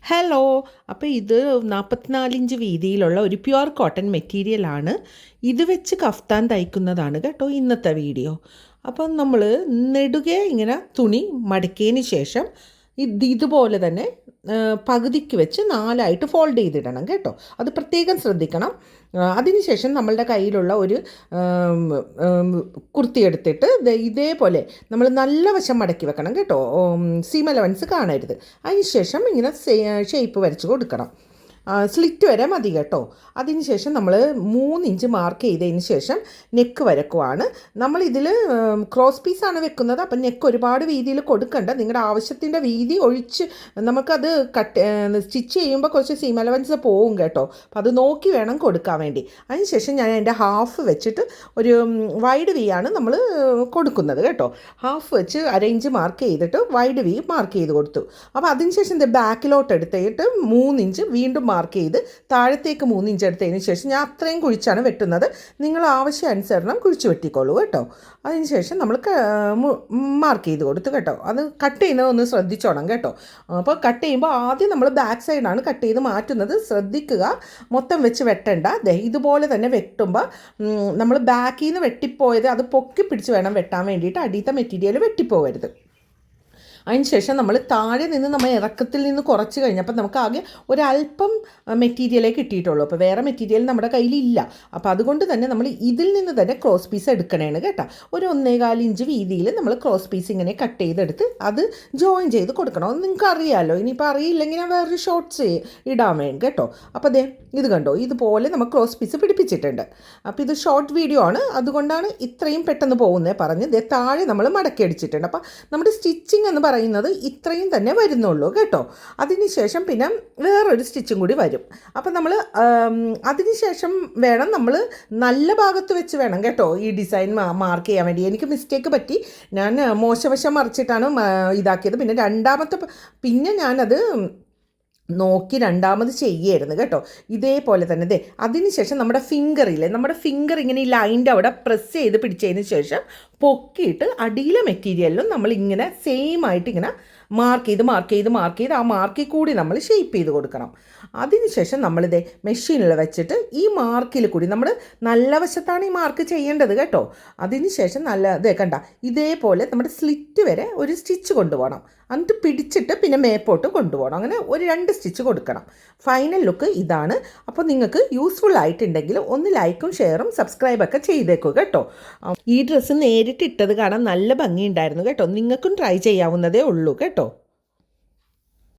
Hello. അപ്പോൾ ഇത് 44 inch വീതിയിലുള്ള ഒരു പ്യുവർ കോട്ടൺ മെറ്റീരിയലാണ്. ഇത് വെച്ച് കഫ്താൻ തയ്ക്കുന്നതാണ് കേട്ടോ ഇന്നത്തെ വീഡിയോ. അപ്പം നമ്മൾ നെടുകെ ഇങ്ങനെ തുണി മടക്കിയതിന് ശേഷം ഇതുപോലെ തന്നെ പകുതിക്ക് വെച്ച് 4ആയിട്ട് ഫോൾഡ് ചെയ്തിടണം കേട്ടോ. അത് പ്രത്യേകം ശ്രദ്ധിക്കണം. അതിനുശേഷം നമ്മളുടെ കയ്യിലുള്ള ഒരു കുർത്തി എടുത്തിട്ട് ഇതേപോലെ നമ്മൾ നല്ല വശം മടക്കി വെക്കണം കേട്ടോ. സീം അലവൻസ് കാണരുത്. അതിനുശേഷം ഇങ്ങനെ ഷേപ്പ് വരച്ച് കൊടുക്കണം. സ്ലിറ്റ് വരെ മതി കേട്ടോ. അതിനുശേഷം നമ്മൾ 3 ഇഞ്ച് മാർക്ക് ചെയ്തതിന് ശേഷം നെക്ക് വരക്കുവാണ്. നമ്മളിതിൽ ക്രോസ് പീസാണ് വെക്കുന്നത്. അപ്പം നെക്ക് ഒരുപാട് വീതിയിൽ കൊടുക്കണ്ട. നിങ്ങളുടെ ആവശ്യത്തിൻ്റെ വീതി ഒഴിച്ച് നമുക്കത് സ്റ്റിച്ച് ചെയ്യുമ്പോൾ കുറച്ച് സീം അലവൻസ് പോവും കേട്ടോ. അപ്പം അത് നോക്കി വേണം കൊടുക്കാൻ വേണ്ടി. അതിനുശേഷം ഞാൻ എൻ്റെ ഹാഫ് വെച്ചിട്ട് ഒരു വൈഡ് വി ആണ് നമ്മൾ കൊടുക്കുന്നത് കേട്ടോ. ഹാഫ് വെച്ച് 1/2 ഇഞ്ച് മാർക്ക് ചെയ്തിട്ട് വൈഡ് വി മാർക്ക് ചെയ്ത് കൊടുത്തു. അപ്പോൾ അതിനുശേഷം ഇത് ബാക്കിലോട്ട് എടുത്തിട്ട് 3 ഇഞ്ച് വീണ്ടും മാർക്ക് ചെയ്ത് താഴത്തേക്ക് 3 ഇഞ്ച് എടുത്തതിന് ശേഷം ഞാൻ അത്രയും കുഴിച്ചാണ് വെട്ടുന്നത്. നിങ്ങൾ ആവശ്യാനുസരണം കുഴിച്ച് വെട്ടിക്കോളൂ കേട്ടോ. അതിനുശേഷം നമ്മൾ മാർക്ക് ചെയ്ത് കൊടുത്തു കേട്ടോ. അത് കട്ട് ചെയ്യുന്നത് ഒന്ന് ശ്രദ്ധിച്ചോണം കേട്ടോ. അപ്പോൾ കട്ട് ചെയ്യുമ്പോൾ ആദ്യം നമ്മൾ ബാക്ക് സൈഡാണ് കട്ട് ചെയ്ത് മാറ്റുന്നത്. ശ്രദ്ധിക്കുക, മൊത്തം വെച്ച് വെട്ടണ്ട. ഇതുപോലെ തന്നെ വെട്ടുമ്പോൾ നമ്മൾ ബാക്കിൽ നിന്ന് വെട്ടിപ്പോയത് അത് പൊക്കി പിടിച്ച് വേണം വെട്ടാൻ വേണ്ടിയിട്ട്. അടിയത്തെ മെറ്റീരിയൽ വെട്ടിപ്പോവരുത്. അതിനുശേഷം നമ്മൾ താഴെ നിന്ന് നമ്മൾ ഇറക്കത്തിൽ നിന്ന് കുറച്ച് കഴിഞ്ഞപ്പോൾ നമുക്ക് ആകെ ഒരല്പം മെറ്റീരിയലേ കിട്ടിയിട്ടുള്ളൂ. അപ്പോൾ വേറെ മെറ്റീരിയൽ നമ്മുടെ കയ്യിലില്ല. അപ്പോൾ അതുകൊണ്ട് തന്നെ നമ്മൾ ഇതിൽ നിന്ന് തന്നെ ക്രോസ് പീസ് എടുക്കണേണ് കേട്ടോ. ഒരു 1.25 ഇഞ്ച് വീതിയിൽ നമ്മൾ ക്രോസ് പീസ് ഇങ്ങനെ കട്ട് ചെയ്തെടുത്ത് അത് ജോയിൻ ചെയ്ത് കൊടുക്കണം. അത് നിങ്ങൾക്ക് അറിയാമല്ലോ. ഇനിയിപ്പോൾ അറിയില്ലെങ്കിൽ ഞാൻ വേറൊരു ഷോർട്ട്സ് ഇടാൻ വേണ്ടി കേട്ടോ. അപ്പോൾ ഇത് കണ്ടോ, ഇതുപോലെ നമ്മൾ ക്രോസ് പീസ് പിടിപ്പിച്ചിട്ടുണ്ട്. അപ്പോൾ ഇത് ഷോർട്ട് വീഡിയോ ആണ്, അതുകൊണ്ടാണ് ഇത്രയും പെട്ടെന്ന് പോകുന്നത് പറഞ്ഞ് താഴെ നമ്മൾ മടക്കി അടിച്ചിട്ടുണ്ട്. അപ്പോൾ നമ്മുടെ സ്റ്റിച്ചിങ് എന്ന് പറയുന്നത് ഇത്രയും തന്നെ വരുന്നുള്ളൂ കേട്ടോ. അതിനുശേഷം പിന്നെ വേറൊരു സ്റ്റിച്ചും കൂടി വരും. അപ്പം നമ്മൾ അതിനുശേഷം വേണം നമ്മൾ നല്ല ഭാഗത്ത് വെച്ച് വേണം കേട്ടോ ഈ ഡിസൈൻ മാർക്ക് ചെയ്യാൻ വേണ്ടി. എനിക്ക് മിസ്റ്റേക്ക് പറ്റി, ഞാൻ മോശവശം മറിച്ചിട്ടാണ് ഇതാക്കിയത്. പിന്നെ ഞാനത് നോക്കി രണ്ടാമത് ചെയ്യായിരുന്നു കേട്ടോ. ഇതേപോലെ തന്നെ അതിനുശേഷം നമ്മുടെ ഫിംഗർ ഇങ്ങനെ ഈ ലൈൻ്റെ അവിടെ പ്രസ് ചെയ്ത് പിടിച്ചതിന് ശേഷം പൊക്കിയിട്ട് അടിയിലെ മെറ്റീരിയലിലും നമ്മൾ ഇങ്ങനെ സെയിം ആയിട്ട് ഇങ്ങനെ മാർക്ക് ചെയ്ത് ആ മാർക്കിൽ കൂടി നമ്മൾ ഷേപ്പ് ചെയ്ത് കൊടുക്കണം. അതിനുശേഷം നമ്മളിത് മെഷീനിൽ വെച്ചിട്ട് ഈ മാർക്കിൽ കൂടി നമ്മൾ നല്ല വശത്താണ് ഈ മാർക്ക് ചെയ്യേണ്ടത് കേട്ടോ. അതിനുശേഷം കണ്ട ഇതേപോലെ നമ്മുടെ സ്ലിറ്റ് വരെ ഒരു സ്റ്റിച്ച് കൊണ്ടുപോകണം. എന്നിട്ട് പിടിച്ചിട്ട് പിന്നെ മേപ്പോട്ട് കൊണ്ടുപോകണം. അങ്ങനെ ഒരു 2 സ്റ്റിച്ച് കൊടുക്കണം. ഫൈനൽ ലുക്ക് ഇതാണ്. അപ്പോൾ നിങ്ങൾക്ക് യൂസ്ഫുൾ ആയിട്ടുണ്ടെങ്കിൽ ഒന്ന് ലൈക്കും ഷെയറും സബ്സ്ക്രൈബൊക്കെ ചെയ്തേക്കുക കേട്ടോ. ഈ ഡ്രസ്സ് നേരിട്ട് ഇട്ടത് കാണാൻ നല്ല ഭംഗിയുണ്ടായിരുന്നു കേട്ടോ. നിങ്ങൾക്കും ട്രൈ ചെയ്യാവുന്നതേ ഉള്ളൂ കേട്ടോ.